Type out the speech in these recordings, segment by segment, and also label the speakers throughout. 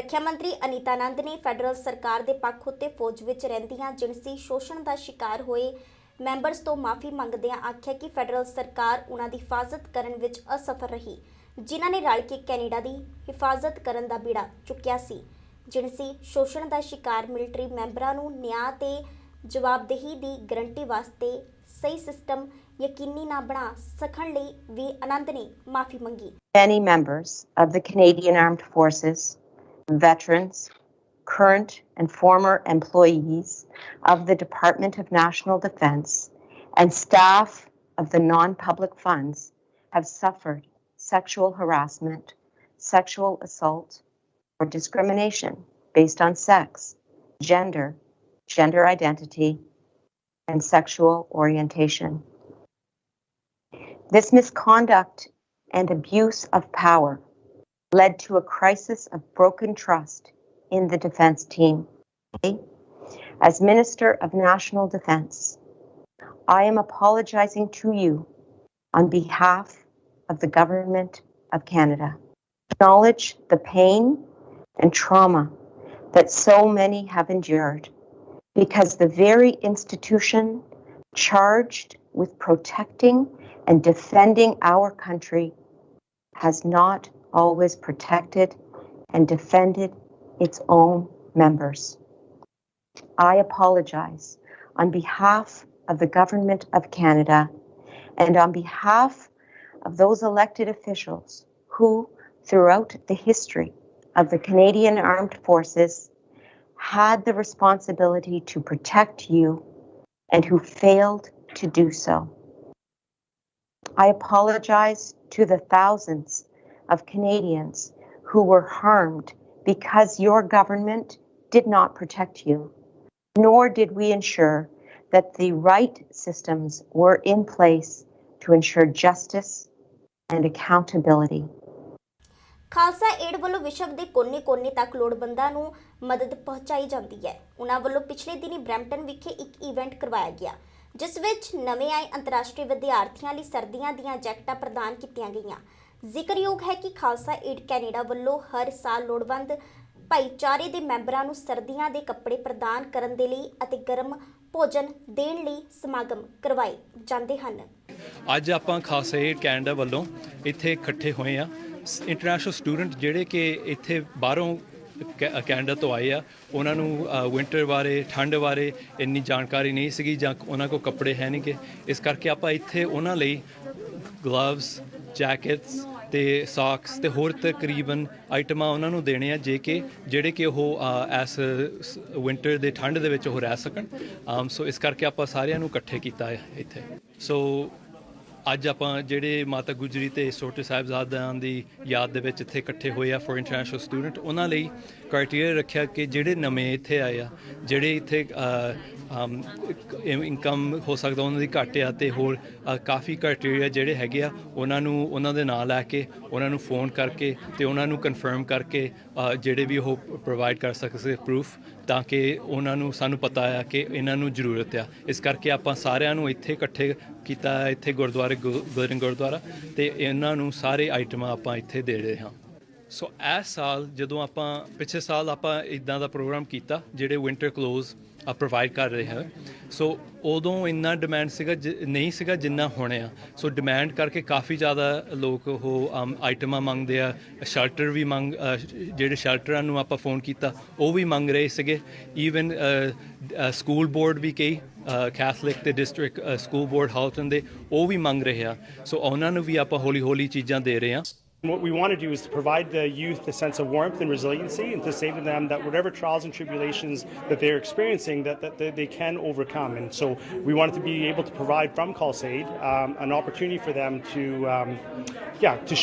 Speaker 1: ਰੱਖਿਆ ਮੰਤਰੀ ਅਨੀਤਾ ਆਨੰਦ ਨੇ ਫੈਡਰਲ ਸਰਕਾਰ ਦੇ ਪੱਖ ਉੱਤੇ ਫੌਜ ਵਿੱਚ ਰਹਿੰਦੀਆਂ ਜਿਨਸੀ ਸ਼ੋਸ਼ਣ ਦਾ ਸ਼ਿਕਾਰ ਹੋਏ ਮੈਂਬਰਸ ਤੋਂ ਮਾਫੀ ਮੰਗਦਿਆਂ ਆਖਿਆ ਕਿ ਫੈਡਰਲ ਸਰਕਾਰ ਉਹਨਾਂ ਦੀ ਹਿਫਾਜ਼ਤ ਕਰਨ ਵਿੱਚ ਅਸਫਲ ਰਹੀ, ਜਿਨ੍ਹਾਂ ਨੇ ਰਲ ਕੇ ਕੈਨੇਡਾ ਦੀ ਹਿਫਾਜ਼ਤ ਕਰਨ ਦਾ ਬੀੜਾ ਚੁੱਕਿਆ ਸੀ। ਜਿਨਸੀ ਸ਼ੋਸ਼ਣ ਦਾ ਸ਼ਿਕਾਰ ਮਿਲਟਰੀ ਮੈਂਬਰਾਂ ਨੂੰ ਨਿਆਂ ਤੇ ਜਵਾਬਦੇਹੀ ਦੀ ਗਰੰਟੀ ਵਾਸਤੇ ਸਹੀ ਸਿਸਟਮ ਯਕੀਨੀ ਨਾ ਬਣਾ ਸਕਣ ਲਈ ਵੀ ਆਨੰਦ ਨੇ ਮਾਫੀ ਮੰਗੀ।
Speaker 2: Many members of the Canadian Armed Forces, veterans, current and former employees of the Department of National Defence and staff of the non-public funds have suffered sexual harassment, sexual assault, or discrimination based on sex, gender, gender identity, and sexual orientation. This misconduct and abuse of power led to a crisis of broken trust in the defence team. As Minister of National Defence, I am apologising to you on behalf of the Government of Canada. Acknowledge the pain and trauma that so many have endured because the very institution charged with protecting and defending our country has not always protected and defended its own members. I apologize on behalf of the Government of Canada and on behalf of those elected officials who, throughout the history of the Canadian Armed Forces, had the responsibility to protect you and who failed to do so. I apologize to the thousands of Canadians who were harmed because your government did not protect you, nor did we ensure that the right systems were in place to ensure justice and accountability.
Speaker 1: Khalsa aid ਵੱਲੋਂ ਵਿਸ਼ਵ ਦੇ ਕੋਨੇ-ਕੋਨੇ ਤੱਕ ਲੋੜਵੰਦਾਂ ਨੂੰ ਮਦਦ ਪਹੁੰਚਾਈ ਜਾਂਦੀ ਹੈ। ਉਹਨਾਂ ਵੱਲੋਂ ਪਿਛਲੇ ਦਿਨੀ ਬਰੈਂਪਟਨ ਵਿਖੇ ਇੱਕ ਇਵੈਂਟ ਕਰਵਾਇਆ ਗਿਆ, ਜਿਸ ਵਿੱਚ ਨਵੇਂ ਆਏ ਅੰਤਰਰਾਸ਼ਟਰੀ ਵਿਦਿਆਰਥੀਆਂ ਲਈ ਸਰਦੀਆਂ ਦੀਆਂ ਜੈਕਟਾਂ ਪ੍ਰਦਾਨ ਕੀਤੀਆਂ ਗਈਆਂ। ਜ਼ਿਕਰਯੋਗ ਹੈ ਕਿ ਖਾਲਸਾ ਏਡ ਕੈਨੇਡਾ ਵੱਲੋਂ ਹਰ ਸਾਲ ਲੋੜਵੰਦ ਭਾਈਚਾਰੇ ਦੇ ਮੈਂਬਰਾਂ ਨੂੰ ਸਰਦੀਆਂ ਦੇ ਕੱਪੜੇ ਪ੍ਰਦਾਨ ਕਰਨ ਦੇ ਲਈ ਅਤੇ ਗਰਮ ਭੋਜਨ ਦੇਣ ਲਈ ਸਮਾਗਮ ਕਰਵਾਏ ਜਾਂਦੇ ਹਨ।
Speaker 3: ਅੱਜ ਆਪਾਂ ਖਾਲਸਾ ਏਡ ਕੈਨੇਡਾ ਵੱਲੋਂ ਇੱਥੇ ਇਕੱਠੇ ਹੋਏ ਆ। ਇੰਟਰਨੈਸ਼ਨਲ ਸਟੂਡੈਂਟ ਜਿਹੜੇ ਕਿ ਇੱਥੇ ਬਾਹਰੋਂ ਕੈਨੇਡਾ ਤੋਂ ਆਏ ਆ, ਉਹਨਾਂ ਨੂੰ ਵਿੰਟਰ ਬਾਰੇ, ਠੰਡ ਬਾਰੇ ਇੰਨੀ ਜਾਣਕਾਰੀ ਨਹੀਂ ਸੀਗੀ ਜਾਂ ਉਹਨਾਂ ਕੋਲ ਕੱਪੜੇ ਹੈ ਨਹੀਂ ਗੇ। ਇਸ ਕਰਕੇ ਆਪਾਂ ਇੱਥੇ ਉਹਨਾਂ ਲਈ ਗਲਵਸ, ਜੈਕਟਸ ਤੇ ਸਾਕਸ ਤੇ ਹੋਰ ਤਕਰੀਬਨ ਆਈਟਮਾਂ ਉਹਨਾਂ ਨੂੰ ਦੇਣੇ ਆ ਜਿਹੜੇ ਕਿ ਉਹ ਇਸ ਵਿੰਟਰ ਦੇ ਠੰਡ ਦੇ ਵਿੱਚ ਉਹ ਰਹਿ ਸਕਣ। ਸੋ ਇਸ ਕਰਕੇ ਆਪਾਂ ਸਾਰਿਆਂ ਨੂੰ ਇਕੱਠੇ ਕੀਤਾ ਹੈ ਇੱਥੇ। ਸੋ ਅੱਜ ਆਪਾਂ ਜਿਹੜੇ ਮਾਤਾ ਗੁਜਰੀ ਤੇ ਛੋਟੇ ਸਾਹਿਬਜ਼ਾਦਿਆਂ ਦੀ ਯਾਦ ਦੇ ਵਿੱਚ ਇੱਥੇ ਇਕੱਠੇ ਹੋਏ ਆ ਫॉर ਇੰਟਰਨੈਸ਼ਨਲ ਸਟੂਡੈਂਟ, ਉਹਨਾਂ ਲਈ ਕ੍ਰਾਈਟੇਰੀਆ ਰੱਖਿਆ ਕਿ ਜਿਹੜੇ ਨਵੇਂ ਇੱਥੇ ਆਏ ਆ, ਜਿਹੜੇ ਇੱਥੇ ਇਨਕਮ ਹੋ ਸਕਦਾ ਉਹਨਾਂ ਦੀ ਘੱਟ ਆ ਤੇ ਹੋਰ ਕਾਫੀ ਕ੍ਰਾਈਟੇਰੀਆ ਜਿਹੜੇ ਹੈਗੇ ਆ, ਉਹਨਾਂ ਨੂੰ ਉਹਨਾਂ ਦੇ ਨਾਂ ਲੈ ਕੇ ਉਹਨਾਂ ਨੂੰ ਫੋਨ ਕਰਕੇ ਤੇ ਉਹਨਾਂ ਨੂੰ ਕਨਫਰਮ ਕਰਕੇ ਜਿਹੜੇ ਵੀ ਉਹ ਪ੍ਰੋਵਾਈਡ ਕਰ ਸਕਦੇ ਪ੍ਰੂਫ, ਤਾਂ ਕਿ ਉਹਨਾਂ ਨੂੰ ਸਾਨੂੰ ਪਤਾ ਆ ਕਿ ਇਹਨਾਂ ਨੂੰ ਜ਼ਰੂਰਤ ਆ। ਇਸ ਕਰਕੇ ਆਪਾਂ ਸਾਰਿਆਂ ਨੂੰ ਇੱਥੇ ਇਕੱਠੇ ਕੀਤਾ, ਇੱਥੇ ਗੁਰਦੁਆਰੇ ਗੁਰਦੁਆਰਾ, ਤੇ ਇਹਨਾਂ ਨੂੰ ਸਾਰੇ ਆਈਟਮਾਂ ਆਪਾਂ ਇੱਥੇ ਦੇ ਰਹੇ ਹਾਂ। ਸੋ ਇਸ ਸਾਲ ਜਦੋਂ ਆਪਾਂ ਪਿਛਲੇ ਸਾਲ ਆਪਾਂ ਇੱਦਾਂ ਦਾ ਪ੍ਰੋਗਰਾਮ ਕੀਤਾ ਜਿਹੜੇ ਵਿੰਟਰ ਕਲੋਥ ਪ੍ਰੋਵਾਈਡ ਕਰ ਰਹੇ ਹਾਂ, ਸੋ ਉਦੋਂ ਇੰਨਾ ਡਿਮਾਂਡ ਨਹੀਂ ਸੀਗਾ ਜਿੰਨਾ ਹੁਣ ਆ। ਸੋ ਡਿਮਾਂਡ ਕਰਕੇ ਕਾਫੀ ਜ਼ਿਆਦਾ ਲੋਕ ਉਹ ਆਈਟਮਾਂ ਮੰਗਦੇ ਆ। ਸ਼ੈਲਟਰ ਵੀ ਜਿਹੜੇ ਸ਼ੈਲਟਰਾਂ ਨੂੰ ਆਪਾਂ ਫੋਨ ਕੀਤਾ ਉਹ ਵੀ ਮੰਗ ਰਹੇ ਸੀਗੇ। ਈਵਨ ਸਕੂਲ ਬੋਰਡ ਵੀ ਕਈ ਕੈਥਲਿਕ ਤੇ ਡਿਸਟ੍ਰਿਕਟ ਸਕੂਲ ਬੋਰਡ ਹਾਲਟਨ ਦੇ ਉਹ ਵੀ ਮੰਗ ਰਹੇ ਆ। ਸੋ ਉਹਨਾਂ ਨੂੰ ਵੀ ਆਪਾਂ ਹੌਲੀ ਹੌਲੀ ਚੀਜ਼ਾਂ ਦੇ ਰਹੇ ਹਾਂ।
Speaker 4: What we want to do is to provide the youth a sense of warmth and resiliency, and to say to them that whatever trials and tribulations that they're experiencing, that they can overcome. And so we wanted to be able to provide from Khalsa Aid an opportunity for them to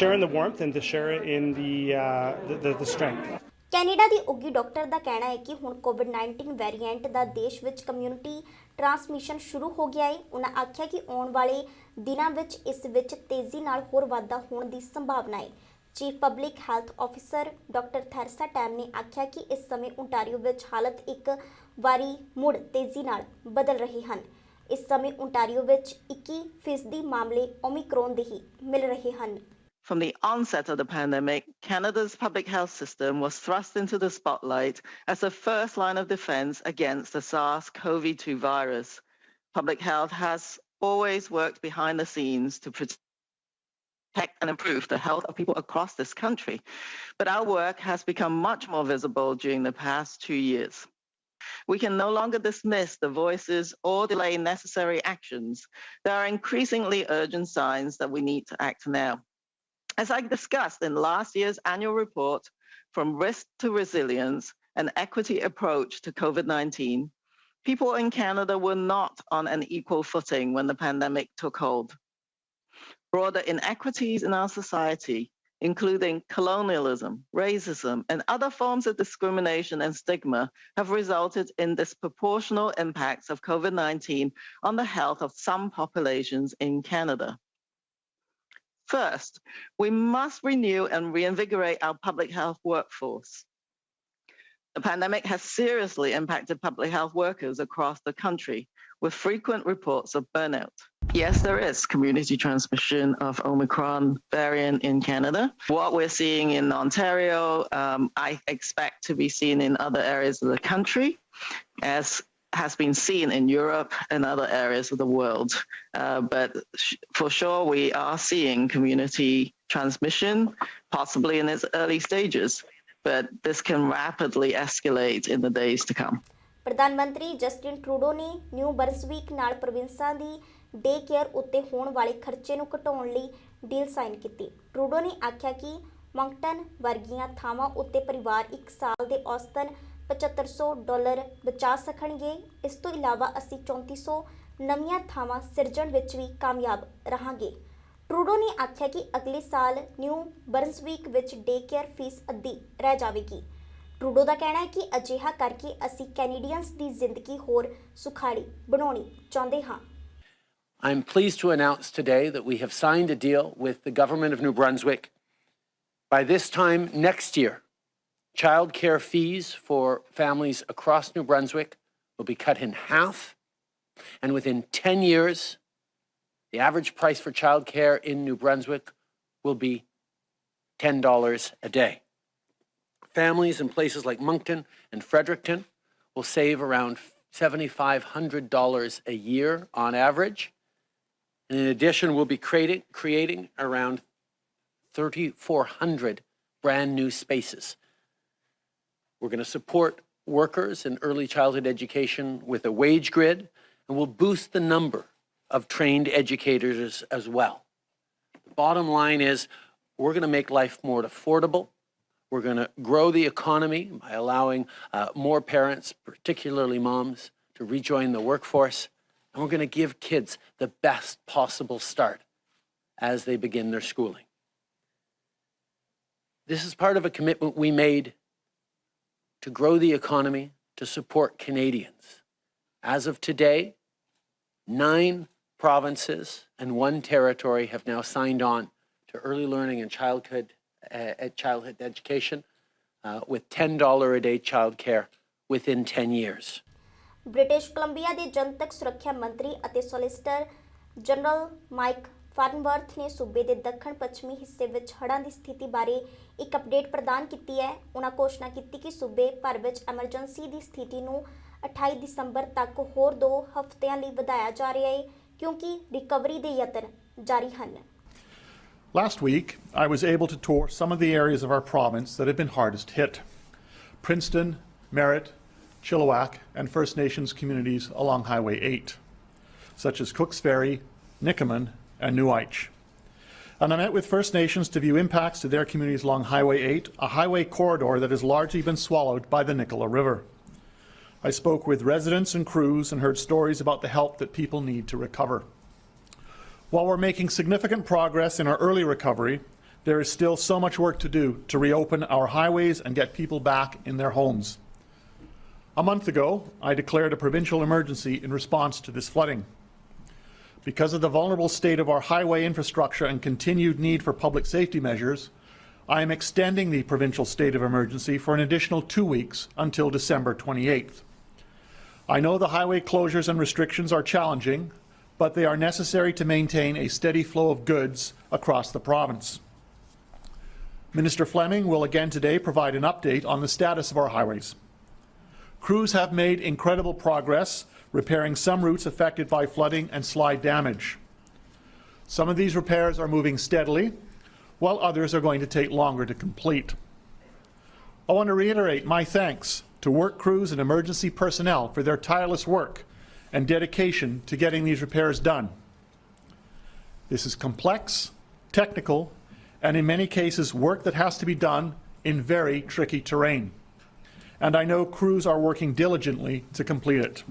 Speaker 4: share in the warmth and to share in the strength.
Speaker 1: Canada the ਉੱਗੀ doctor ਦਾ ਕਹਿਣਾ ਹੈ ਕਿ ਹੁਣ ਕੋਵਿਡ-19 variant ਦਾ ਦੇਸ਼ ਵਿੱਚ community transmission ਸ਼ੁਰੂ ਹੋ ਗਿਆ ਹੈ। ਉਹਨਾਂ ਆਖਿਆ ਕਿ ਆਉਣ ਵਾਲੇ ਦਿਨਾਂ ਵਿੱਚ ਇਸ ਵਿੱਚ ਤੇਜ਼ੀ ਨਾਲ ਹੋਰ ਵਾਧਾ ਹੋਣ ਦੀ ਸੰਭਾਵਨਾ ਹੈ। Chief public health officer doctor Theresa Tam ਨੇ ਆਖਿਆ ਕਿ ਇਸ ਸਮੇਂ ਓਨਟਾਰੀਓ ਵਿੱਚ ਹਾਲਤ ਇੱਕ ਵਾਰੀ ਮੁੜ ਤੇਜ਼ੀ ਨਾਲ ਬਦਲ ਰਹੇ ਹਨ। ਇਸ ਸਮੇਂ ਓਨਟਾਰੀਓ ਵਿੱਚ 21% ਮਾਮਲੇ ਓਮਿਕਰੋਨ ਦੇ ਹੀ ਮਿਲ ਰਹੇ ਹਨ।
Speaker 5: From the onset of the pandemic, Canada's public health system was thrust into the spotlight as the first line of defense against the SARS-CoV-2 virus. Public health has always worked behind the scenes to protect and improve the health of people across this country, but our work has become much more visible during the past 2 years. We can no longer dismiss the voices or delay necessary actions. There are increasingly urgent signs that we need to act now. As I discussed in last year's annual report, From Risk to Resilience, an equity approach to COVID-19, people in Canada were not on an equal footing when the pandemic took hold. Broader inequities in our society, including colonialism, racism, and other forms of discrimination and stigma, have resulted in disproportional impacts of COVID-19 on the health of some populations in Canada. First, we must renew and reinvigorate our public health workforce. The pandemic has seriously impacted public health workers across the country, with frequent reports of burnout. Yes, there is community transmission of Omicron variant in Canada. What we're seeing in Ontario, I expect to be seen in other areas of the country, as has been seen in Europe and other areas of the world. But for sure, we are seeing community transmission, possibly in its early stages, but this can rapidly escalate in the days to come.
Speaker 1: ਪ੍ਰਧਾਨ ਮੰਤਰੀ Justin Trudeau ਨੇ new ਬਰੰਸਵਿਕ ਨਾਲ ਪ੍ਰੋਵਿੰਸਾਂ ਦੀ day care ਉੱਤੇ ਹੋਣ ਵਾਲੇ ਖਰਚੇ ਨੂੰ ਘਟਾਉਣ ਲਈ ਡੀਲ ਸਾਈਨ ਕੀਤੀ। ਟਰੂਡੋ ਨੇ ਆਖਿਆ ਕਿ ਮੰਕਟਨ ਵਰਗੀਆਂ ਥਾਵਾਂ ਉੱਤੇ ਪਰਿਵਾਰ ਇੱਕ ਸਾਲ ਦੇ ਔਸਤਨ $7500 ਬਚਾ ਸਕਣਗੇ। ਇਸ ਤੋਂ ਇਲਾਵਾ ਅਸੀਂ 3400 ਨਵੀਆਂ ਥਾਵਾਂ ਸਿਰਜਣ ਵਿੱਚ ਵੀ ਕਾਮਯਾਬ ਰਹਾਂਗੇ। ਟਰੂਡੋ ਨੇ ਆਖਿਆ ਕਿ ਅਗਲੇ ਸਾਲ ਨਿਊ ਬਰੰਸਵਿਕ ਵਿੱਚ ਡੇ ਕੇਅਰ ਫੀਸ ਅੱਧੀ ਰਹਿ ਜਾਵੇਗੀ। ਟਰੂਡੋ ਦਾ ਕਹਿਣਾ ਹੈ ਕਿ ਅਜਿਹਾ ਕਰਕੇ ਅਸੀਂ ਕੈਨੇਡੀਅਨਸ ਦੀ ਜ਼ਿੰਦਗੀ ਹੋਰ ਸੁਖਾਲੀ ਬਣਾਉਣੀ ਚਾਹੁੰਦੇ ਹਾਂ।
Speaker 6: I'm pleased to announce today that we have signed a deal with the government of New Brunswick. By this time next year, child care fees for families across New Brunswick will be cut in half, and within 10 years, the average price for child care in New Brunswick will be $10 a day. Families in places like Moncton and Fredericton will save around $7,500 a year on average. And in addition, we'll be creating around 3,400 brand new spaces. We're going to support workers in early childhood education with a wage grid, and we'll boost the number of trained educators as well. The bottom line is we're going to make life more affordable. We're going to grow the economy by allowing more parents, particularly moms, to rejoin the workforce. And we're going to give kids the best possible start as they begin their schooling. This is part of a commitment we made to grow the economy, to support Canadians. As of today, 9 provinces and 1 territory have now signed on to early learning and childhood education with $10 a day childcare within 10 years.
Speaker 1: British Columbia ਦੇ ਜਨਤਕ ਸੁਰੱਖਿਆ ਮੰਤਰੀ ਅਤੇ solicitor general mic ਫਾਰਨਵਰਥ ਨੇ ਸੂਬੇ ਦੇ ਦੱਖਣ ਪੱਛਮੀ ਹਿੱਸੇ ਵਿੱਚ ਹੜ੍ਹਾਂ ਦੀ ਸਥਿਤੀ ਬਾਰੇ ਇੱਕ ਅਪਡੇਟ ਪ੍ਰਦਾਨ ਕੀਤੀ ਹੈ। ਉਹਨਾਂ ਘੋਸ਼ਣਾ ਕੀਤੀ ਕਿ ਸੂਬੇ ਭਰ ਵਿੱਚ ਐਮਰਜੈਂਸੀ ਦੀ ਸਥਿਤੀ ਨੂੰ 28 ਦਸੰਬਰ ਤੱਕ ਹੋਰ 2 ਹਫ਼ਤਿਆਂ ਲਈ ਵਧਾਇਆ ਜਾ ਰਿਹਾ ਹੈ ਕਿਉਂਕਿ ਰਿਕਵਰੀ ਦੇ ਯਤਨ ਜਾਰੀ ਹਨ।
Speaker 7: Last week, I was able to tour some of the areas of our province that have been hardest hit. Princeton, Merritt, Chilliwack, and First Nations communities along Highway 8, such as Cooks Ferry, Nikaman, and New Aich. And I met with First Nations to view impacts to their communities along Highway 8, a highway corridor that has largely been swallowed by the Nicola River. I spoke with residents and crews and heard stories about the help that people need to recover. While we're making significant progress in our early recovery, there is still so much work to do to reopen our highways and get people back in their homes. A month ago, I declared a provincial emergency in response to this flooding. Because of the vulnerable state of our highway infrastructure and continued need for public safety measures, I am extending the provincial state of emergency for an additional 2 weeks until December 28th. I know the highway closures and restrictions are challenging, but they are necessary to maintain a steady flow of goods across the province. Minister Fleming will again today provide an update on the status of our highways. Crews have made incredible progress repairing some routes affected by flooding and slide damage. Some of these repairs are moving steadily, while others are going to take longer to complete. I want to reiterate my thanks to work crews and emergency personnel for their tireless work and dedication to getting these repairs done. This is complex, technical, and in many cases work that has to be done in very tricky terrain. And I know crews are working diligently to complete it.